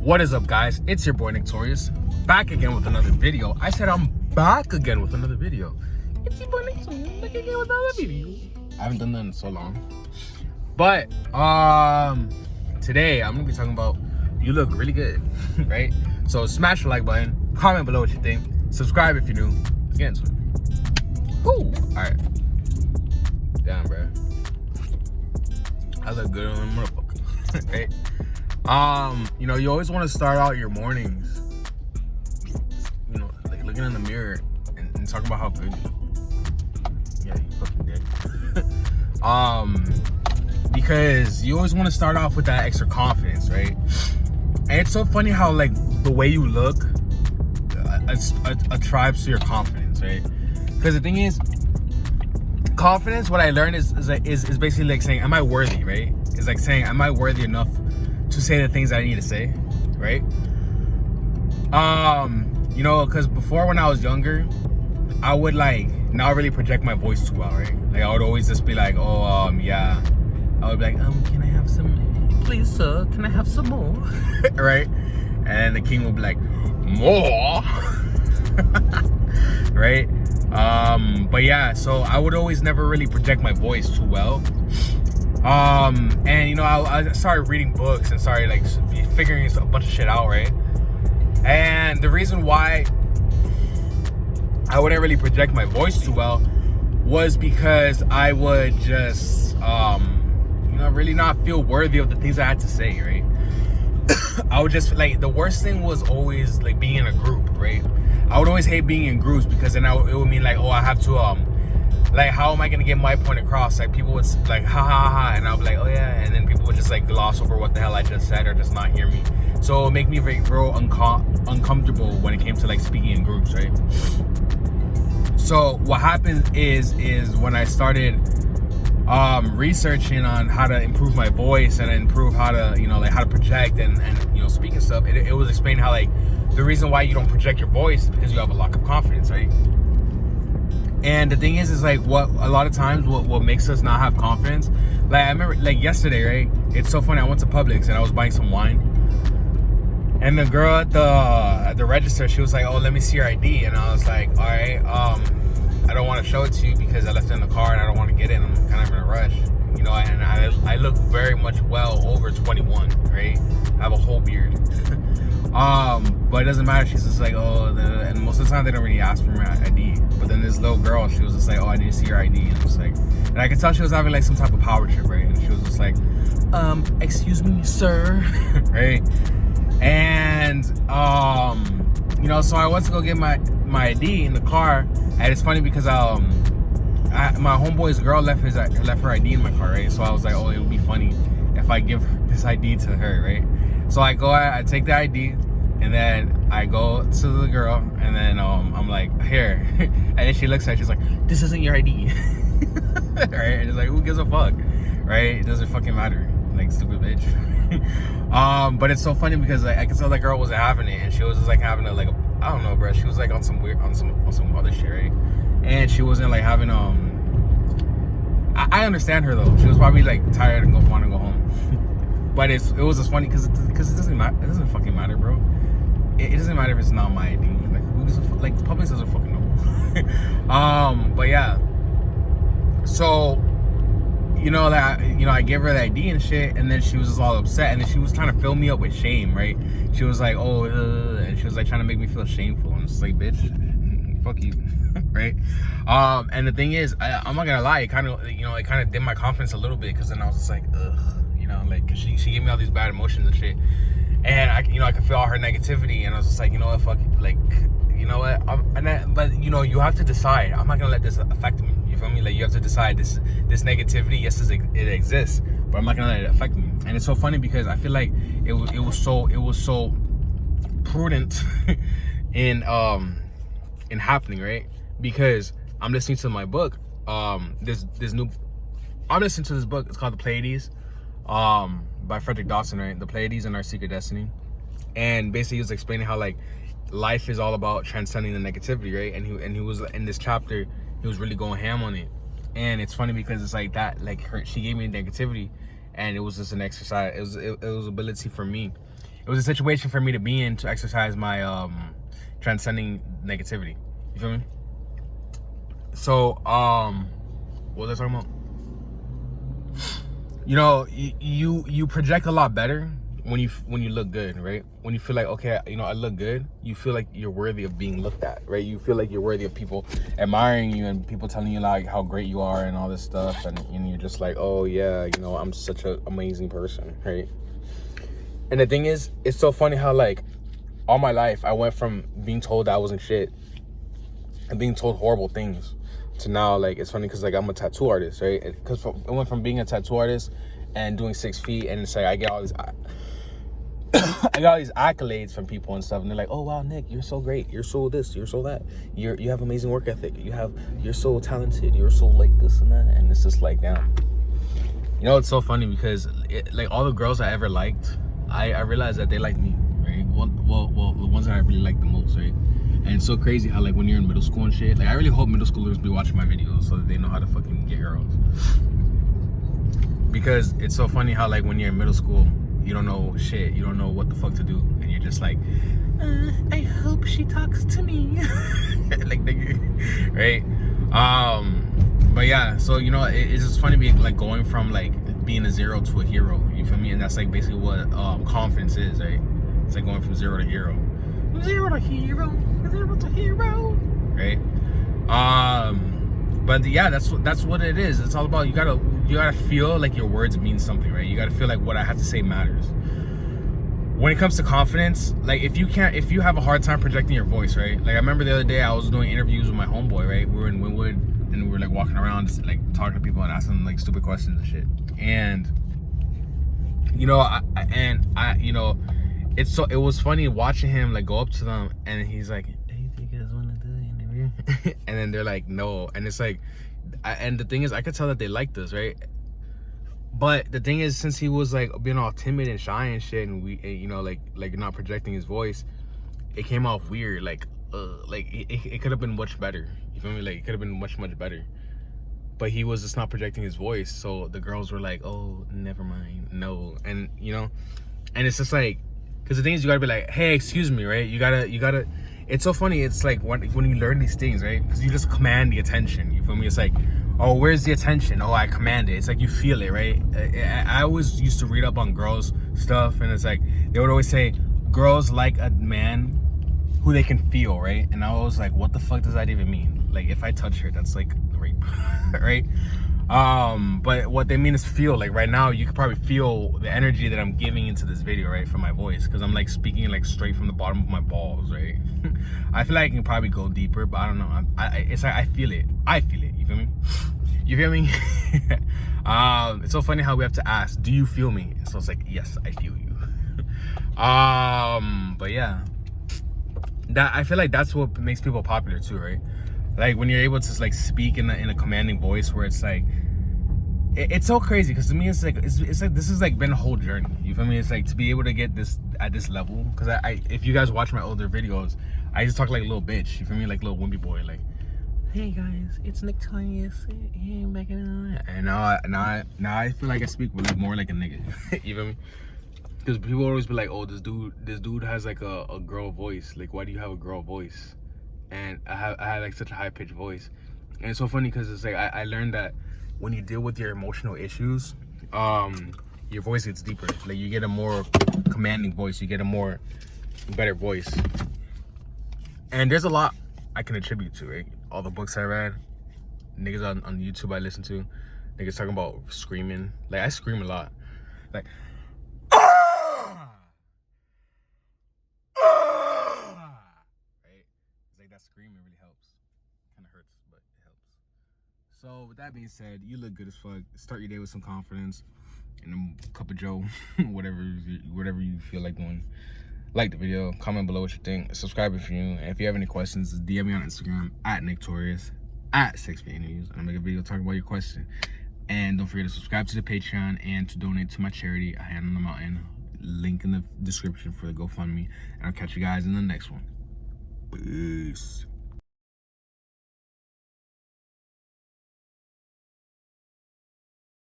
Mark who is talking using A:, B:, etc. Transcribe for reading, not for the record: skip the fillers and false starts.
A: What is up, guys? It's your boy Torius, back again with another video. I said I'm back again with another video. It's your boy Torius, back again with another video. I haven't done that in so long. But today I'm gonna be talking about you look really good, right? So smash the like button, comment below what you think, subscribe if you're new. Let's get into it. Woo! Alright. Damn, bro. I look good on the motherfucker. Right? You know, you always want to start out your mornings, you know, like looking in the mirror and talking about how good you look. Yeah, you fucking did. Because you always want to start off with that extra confidence, right? And it's so funny how, like, the way you look attributes to your confidence, right? Because the thing is, confidence, what I learned is basically like saying, am I worthy, right? It's like saying, am I worthy enough to say the things I need to say, right? You know, because before, when I was younger, I would like not really project my voice too well, right? Like, I would always just be like, oh, yeah. I would be like, can I have some, please, sir, can I have some more? Right? And the king would be like, more. Right? But yeah, so I would always never really project my voice too well. And you know, I started reading books and started like figuring a bunch of shit out, right? And the reason why I wouldn't really project my voice too well was because I would just, you know, really not feel worthy of the things I had to say, right? I would just, like, the worst thing was always like being in a group, right? I would always hate being in groups because then it would mean like, oh, I have to, like, how am I gonna get my point across? Like, people would like, ha ha ha, and I'll be like, oh yeah, and then people would just like gloss over what the hell I just said or just not hear me. So it would make me real uncomfortable when it came to like speaking in groups, right? So what happened is when I started researching on how to improve my voice and improve how to, you know, like how to project and you know, speak and stuff, it was explaining how like the reason why you don't project your voice is because you have a lack of confidence, right? And the thing is like what a lot of times what makes us not have confidence, like I remember like yesterday, right? It's so funny, I went to Publix and I was buying some wine, and the girl at the register, she was like, oh, let me see your ID. And I was like, all right, I don't want to show it to you because I left it in the car and I don't want to get it, I'm kind of in a rush, you know. And I look very much well over 21, right? I have a whole beard. But it doesn't matter. She's just like, oh, and most of the time they don't really ask for my ID. But then this little girl, she was just like, oh, I didn't see your ID. And I was like, and I could tell she was having like some type of power trip, right? And she was just like, excuse me, sir, right? And you know, so I went to go get my ID in the car, and it's funny because my homeboy's girl left her ID in my car, right? So I was like, oh, it would be funny if I give this ID to her, right? So I take the ID, and then I go to the girl, and then I'm like, here, and then she looks at it, she's like, this isn't your ID. Right? And it's like, who gives a fuck, right? It doesn't fucking matter, like, stupid bitch. But it's so funny because like, I could tell that girl wasn't having it, and she was just like having a, like, I don't know, bro, she was like on some weird, on some other shit, right? And she wasn't like having I understand her though, she was probably like tired and want to go home. But it was just funny because it doesn't matter. It doesn't fucking matter, bro. It doesn't matter if it's not my ID. Like, who does it, like, Publix doesn't fucking know. But yeah. So, you know, that, you know, I gave her the ID and shit, and then she was just all upset, and then she was trying to fill me up with shame, right? She was like, oh, and she was like trying to make me feel shameful. I'm just like, bitch, fuck you, right? And the thing is, I'm not gonna lie, it kind of, you know, it kind of dimmed my confidence a little bit, because then I was just like, ugh. Like, cause she gave me all these bad emotions and shit, and I could feel all her negativity, and I was just like, you know what, fuck, like, you know what, but you know, you have to decide. I'm not gonna let this affect me. You feel me? Like, you have to decide this negativity. Yes, it exists, but I'm not gonna let it affect me. And it's so funny because I feel like it was so prudent in happening, right? Because I'm listening to my book. I'm listening to this book. It's called The Pleiades. By Frederick Dawson, right? The Pleiades and Our Secret Destiny. And basically he was explaining how like life is all about transcending the negativity, right? And he was in this chapter, he was really going ham on it. And it's funny because it's like that, like she gave me negativity, and it was just an exercise. It was ability for me. It was a situation for me to be in to exercise my transcending negativity. You feel me? So what was I talking about? You know, you project a lot better when you look good, right? When you feel like, okay, you know, I look good, you feel like you're worthy of being looked at, right? You feel like you're worthy of people admiring you and people telling you like how great you are and all this stuff, and you're just like, oh yeah, you know, I'm such an amazing person, right? And the thing is, it's so funny how like all my life I went from being told that I wasn't shit and being told horrible things to now, like, it's funny because like I'm a tattoo artist, right? Because I went from being a tattoo artist and doing 6 feet, and it's like I get all these I got all these accolades from people and stuff, and they're like, oh wow, Nick, you're so great, you're so this, you're so that, you have amazing work ethic, you're so talented, you're so like this and that. And it's just like, damn. You know, it's so funny because like all the girls I ever liked, I realized that they liked me, right? Well, the ones that I really liked the most, right? And it's so crazy how like when you're in middle school and shit, like I really hope middle schoolers be watching my videos so that they know how to fucking get girls. Because it's so funny how like when you're in middle school, you don't know shit, you don't know what the fuck to do, and you're just like, I hope she talks to me. Like, right? But yeah, so you know, it's just funny being like going from like being a 0 to a hero, you feel me? And that's like basically what confidence is, right? It's like going from 0 to hero. 0 to hero, 0 to hero, right? But yeah, that's what it is. It's all about you gotta feel like your words mean something, right? You gotta feel like what I have to say matters. When it comes to confidence, like if you have a hard time projecting your voice, right? Like I remember the other day I was doing interviews with my homeboy, right? We were in Wynwood and we were like walking around just like talking to people and asking them like stupid questions and shit. And you know, I you know, it was funny watching him like go up to them and he's like, hey, do you guys want to do an interview? And then they're like, no. And it's like, and the thing is, I could tell that they liked us, right? But the thing is, since he was like being all timid and shy and shit, and we, you know, like not projecting his voice, it came off weird. Like it could have been much better. You feel me? Like it could have been much better. But he was just not projecting his voice, so the girls were like, oh, never mind, no. And you know, and it's just like, because the thing is, you gotta be like, hey, excuse me, right? You gotta. It's so funny. It's like when you learn these things, right? Because you just command the attention. You feel me? It's like, oh, where's the attention? Oh, I command it. It's like you feel it, right? I always used to read up on girls stuff, and it's like they would always say girls like a man who they can feel, right? And I was like, what the fuck does that even mean? Like, if I touch her, that's like rape, right? But what they mean is feel. Like right now, you could probably feel the energy that I'm giving into this video, right? From my voice, because I'm like speaking like straight from the bottom of my balls, right? I feel like I can probably go deeper, but I don't know. It's like I feel it. You feel me? You feel me? It's so funny how we have to ask, do you feel me? So it's like, yes, I feel you. But yeah, that I feel like that's what makes people popular too, right? Like when you're able to like speak in a commanding voice, where it's like, it's so crazy. Because to me, it's like this has like been a whole journey. You feel me? It's like to be able to get this at this level. Because I if you guys watch my older videos, I used to talk like a little bitch. You feel me? Like little wimpy boy. Like, hey guys, it's Nick Torius. Hey, back in. And now I feel like I speak like more like a nigga. You feel me? Because people always be like, oh, this dude has like a girl voice. Like, why do you have a girl voice? And I had like such a high pitched voice. And it's so funny because it's like I learned that when you deal with your emotional issues, your voice gets deeper. Like you get a more commanding voice, you get a better voice. And there's a lot I can attribute to, right? All the books I read, niggas on YouTube I listen to, niggas talking about screaming. Like I scream a lot. Like that screaming really helps. Kind of hurts, but it helps. So with that being said, you look good as fuck. Start your day with some confidence and a cup of Joe, whatever you feel like doing. Like the video, comment below what you think, subscribe if you're new, and if you have any questions, DM me on Instagram at Nick Torius, at 6 Feet Interviews, and I'll make a video talking about your question. And don't forget to subscribe to the Patreon and to donate to my charity, A Hand on the Mountain. Link in the description for the GoFundMe, and I'll catch you guys in the next one. Peace.